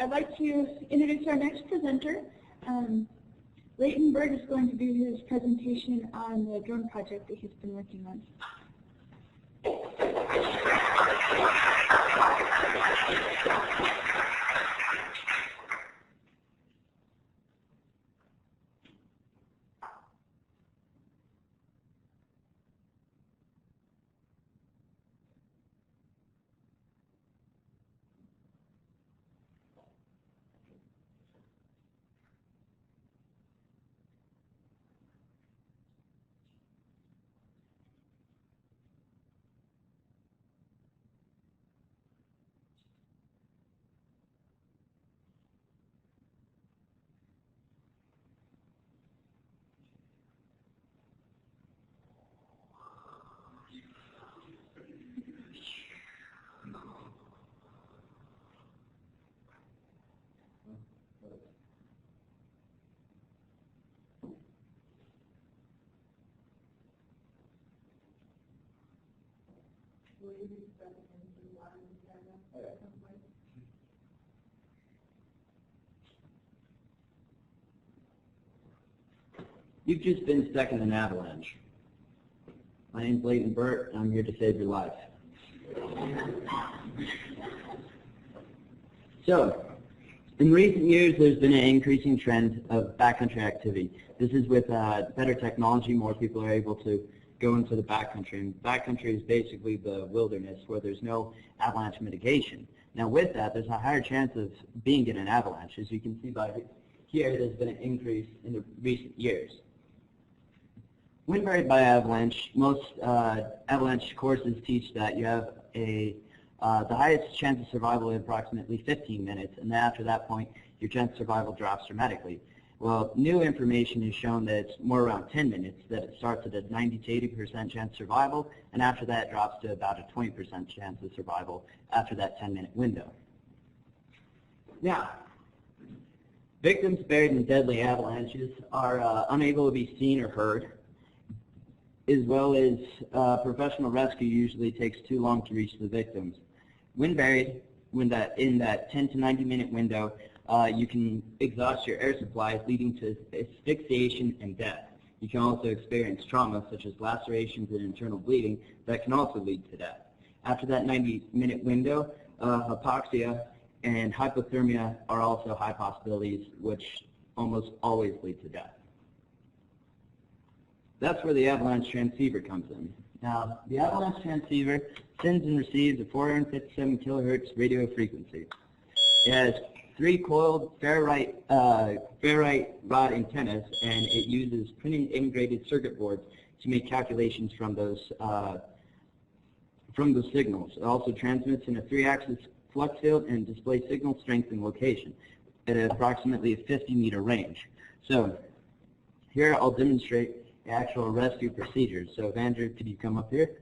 I'd like to introduce our next presenter. Leighton Burt is going to do his presentation on the drone project that he's been working on. You've just been stuck in an avalanche. My name's Leighton Burt, and I'm here to save your life. So, in recent years, there's been an increasing trend of backcountry activity. This is with better technology. More people are able to go into the backcountry. And backcountry is basically the wilderness where there's no avalanche mitigation. Now with that, there's a higher chance of being in an avalanche. As you can see by here, there's been an increase in the recent years. When buried by avalanche, most avalanche courses teach that you have the highest chance of survival is approximately 15 minutes, and then after that point, your chance of survival drops dramatically. Well, new information has shown that it's more around 10 minutes, that it starts at a 90 to 80% chance of survival, and after that it drops to about a 20% chance of survival after that 10-minute window. Now, victims buried in deadly avalanches are unable to be seen or heard, as well as professional rescue usually takes too long to reach the victims. When buried in that 10 to 90-minute window, you can exhaust your air supplies, leading to asphyxiation and death. You can also experience trauma such as lacerations and internal bleeding that can also lead to death. After that 90-minute window, hypoxia and hypothermia are also high possibilities, which almost always lead to death. That's where the avalanche transceiver comes in. Now, the avalanche transceiver sends and receives a 457 kilohertz radio frequency. It has 3 coiled ferrite rod antennas, and it uses printed integrated circuit boards to make calculations from those signals. It also transmits in a 3-axis flux field and displays signal strength and location at approximately a 50-meter range. So here I'll demonstrate the actual rescue procedures. So Andrew, could you come up here?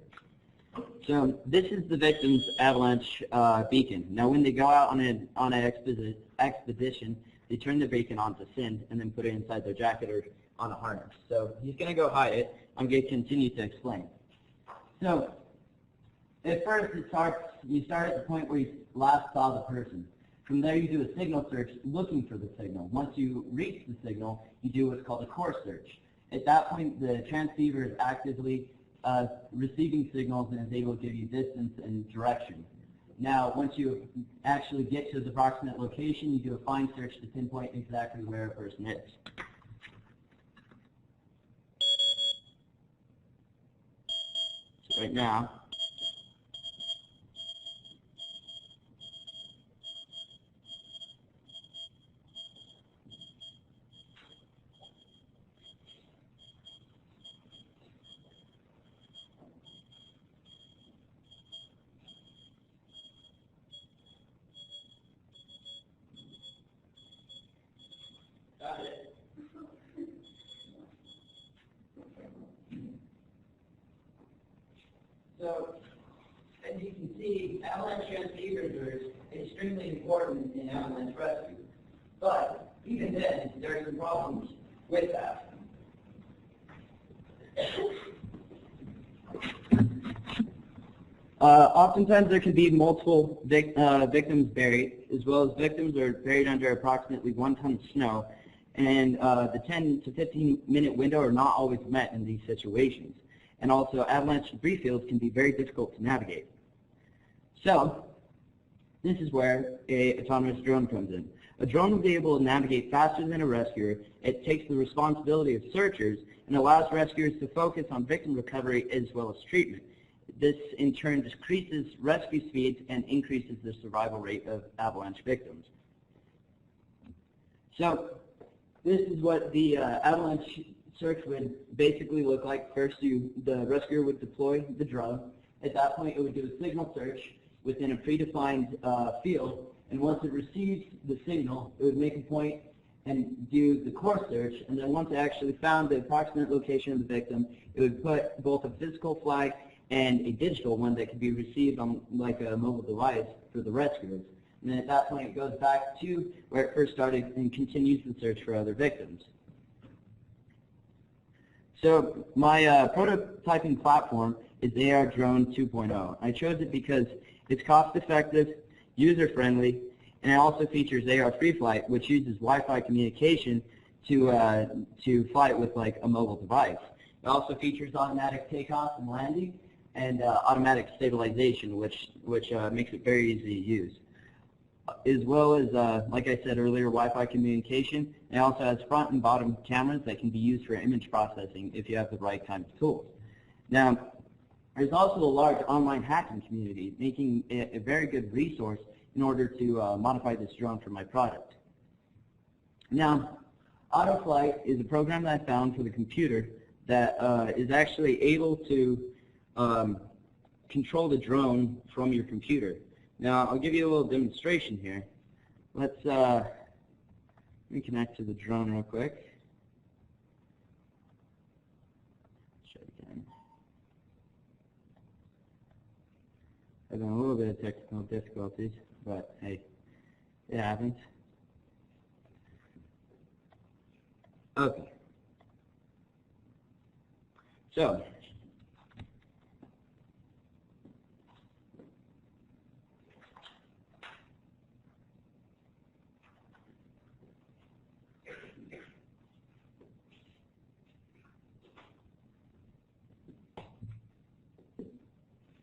So this is the victim's avalanche beacon. Now when they go out on an expedition, they turn the beacon on to send and then put it inside their jacket or on a harness. So he's going to go hide it. I'm going to continue to explain. So at first you start at the point where you last saw the person. From there you do a signal search looking for the signal. Once you reach the signal, you do what's called a course search. At that point, the transceiver is actively receiving signals and is able to give you distance and direction. Now, once you actually get to the approximate location, you do a fine search to pinpoint exactly where a person is. So right now, so, as you can see, avalanche transceivers are extremely important in avalanche rescue. But even then, there are some problems with that. Oftentimes there can be multiple victims buried, as well as victims are buried under approximately 1 ton of snow, and the 10 to 15-minute window are not always met in these situations. And also avalanche debris fields can be very difficult to navigate. So this is where an autonomous drone comes in. A drone will be able to navigate faster than a rescuer. It takes the responsibility of searchers and allows rescuers to focus on victim recovery as well as treatment. This in turn decreases rescue speeds and increases the survival rate of avalanche victims. So this is what the avalanche search would basically look like. First, the rescuer would deploy the drone. At that point, it would do a signal search within a predefined field, and once it receives the signal, it would make a point and do the core search, and then once it actually found the approximate location of the victim, it would put both a physical flag and a digital one that could be received on like a mobile device for the rescuers. And then at that point, it goes back to where it first started and continues the search for other victims. So my prototyping platform is AR Drone 2.0. I chose it because it's cost-effective, user-friendly, and it also features AR Free Flight, which uses Wi-Fi communication to fly it with like a mobile device. It also features automatic takeoff and landing and automatic stabilization, which makes it very easy to use. As well as, like I said earlier, Wi-Fi communication. It also has front and bottom cameras that can be used for image processing if you have the right kind of tools. Now, there's also a large online hacking community, making it a very good resource in order to modify this drone for my product. Now, AutoFlight is a program that I found for the computer that is actually able to control the drone from your computer. Now, I'll give you a little demonstration here. Let's reconnect to the drone real quick. Having a little bit of technical difficulties, but hey, it happens. Okay. So,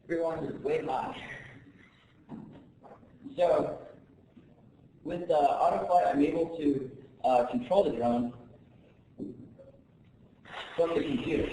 everyone just wait live. So, with AutoFlight, I'm able to control the drone from the computer.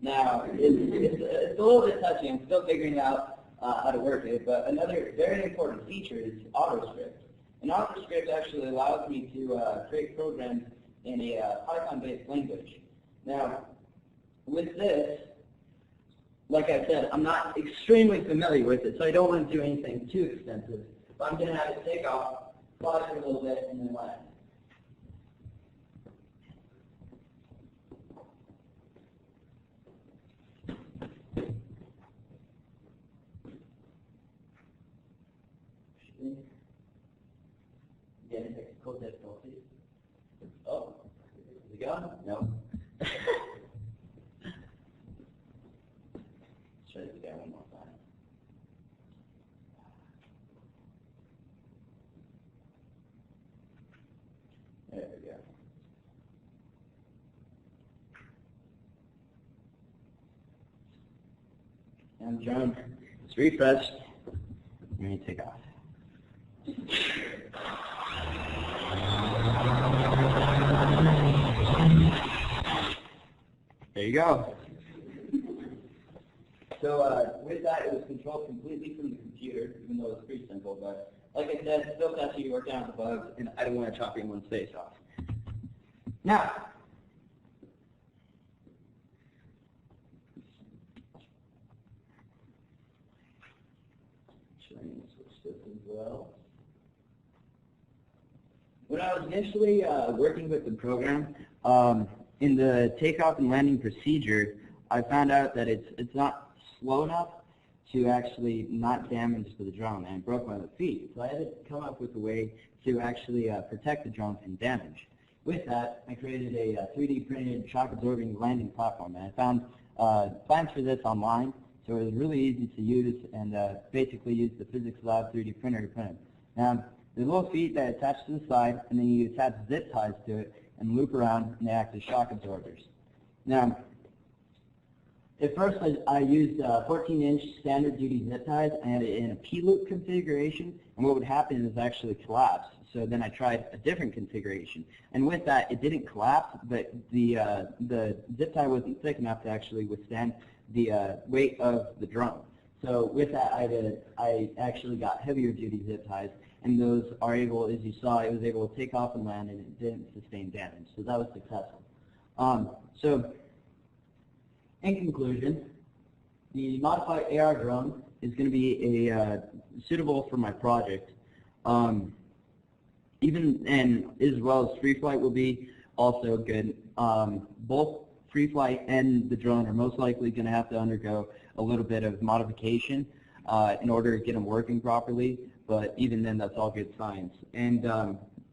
Now, it's a little bit touchy. I'm still figuring out how to work it, but another very important feature is AutoScript. And AutoScript actually allows me to create programs in a Python-based language. Now, with this, like I said, I'm not extremely familiar with it, so I don't want to do anything too extensive. But I'm going to have it take off, fly for a little bit, and then land. Again, technical difficulties. Oh, is it gone? No. Try to do that one more time. There we go. And drone, it's refreshed. I'm going to take off. There you go. So with that, it was controlled completely from the computer, even though it's pretty simple. But like I said, still has to work out the bugs, and I don't want to chop anyone's face off. Now, switch this as well. When I was initially working with the program, in the takeoff and landing procedure, I found out that it's not slow enough to actually not damage the drone, and it broke my feet. So I had to come up with a way to actually protect the drone from damage. with that, I created a 3D printed shock-absorbing landing platform, and I found plans for this online, so it was really easy to use and basically use the physics lab 3D printer to print it. Now, there's little feet that attach to the side, and then you attach zip ties to it and loop around, and they act as shock absorbers. Now, at first I used 14-inch standard duty zip ties. I had it in a P-loop configuration, and what would happen is actually collapse. So then I tried a different configuration, and with that it didn't collapse, but the zip tie wasn't thick enough to actually withstand the weight of the drone. So with that I actually got heavier duty zip ties, and those are able, as you saw, it was able to take off and land, and it didn't sustain damage. So that was successful. So in conclusion, the modified AR drone is going to be suitable for my project. And as well as free flight will be also good. Both free flight and the drone are most likely going to have to undergo a little bit of modification in order to get them working properly, but even then that's all good science. And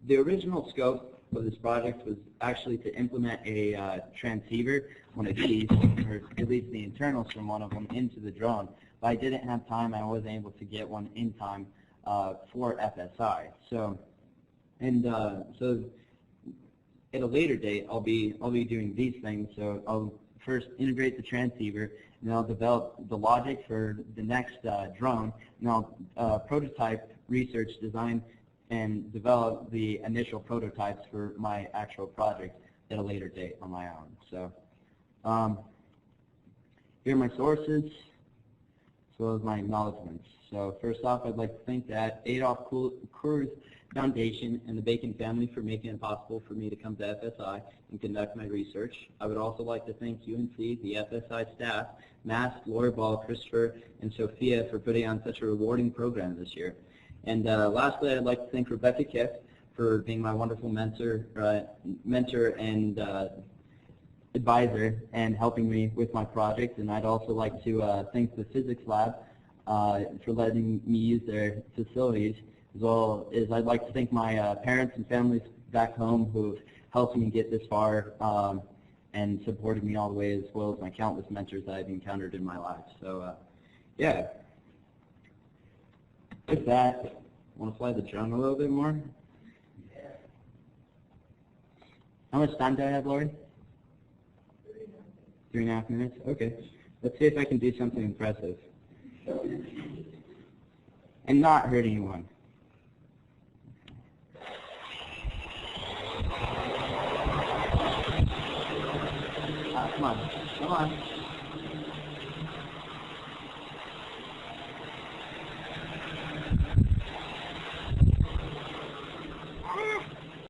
the original scope of this project was actually to implement a transceiver, one of these, or at least the internals from one of them, into the drone. But I didn't have time, I wasn't able to get one in time for FSI. So at a later date, I'll be doing these things. So I'll first integrate the transceiver, and then I'll develop the logic for the next drone, and I'll prototype, research, design, and develop the initial prototypes for my actual project at a later date on my own. So here are my sources, as well as my acknowledgments. So first off, I'd like to thank the Adolf Cruz Foundation and the Bacon family for making it possible for me to come to FSI and conduct my research. I would also like to thank UNC, the FSI staff, Matt, Laura Ball, Christopher, and Sophia for putting on such a rewarding program this year. And lastly, I'd like to thank Rebecca Kiff for being my wonderful mentor and advisor and helping me with my project. And I'd also like to thank the physics lab for letting me use their facilities, as well as I'd like to thank my parents and families back home who have helped me get this far and supported me all the way, as well as my countless mentors that I've encountered in my life. So yeah. With that, want to fly the drone a little bit more? How much time do I have, Lori? 3.5 minutes? Okay. Let's see if I can do something impressive. And not hurt anyone. Come on. Come on.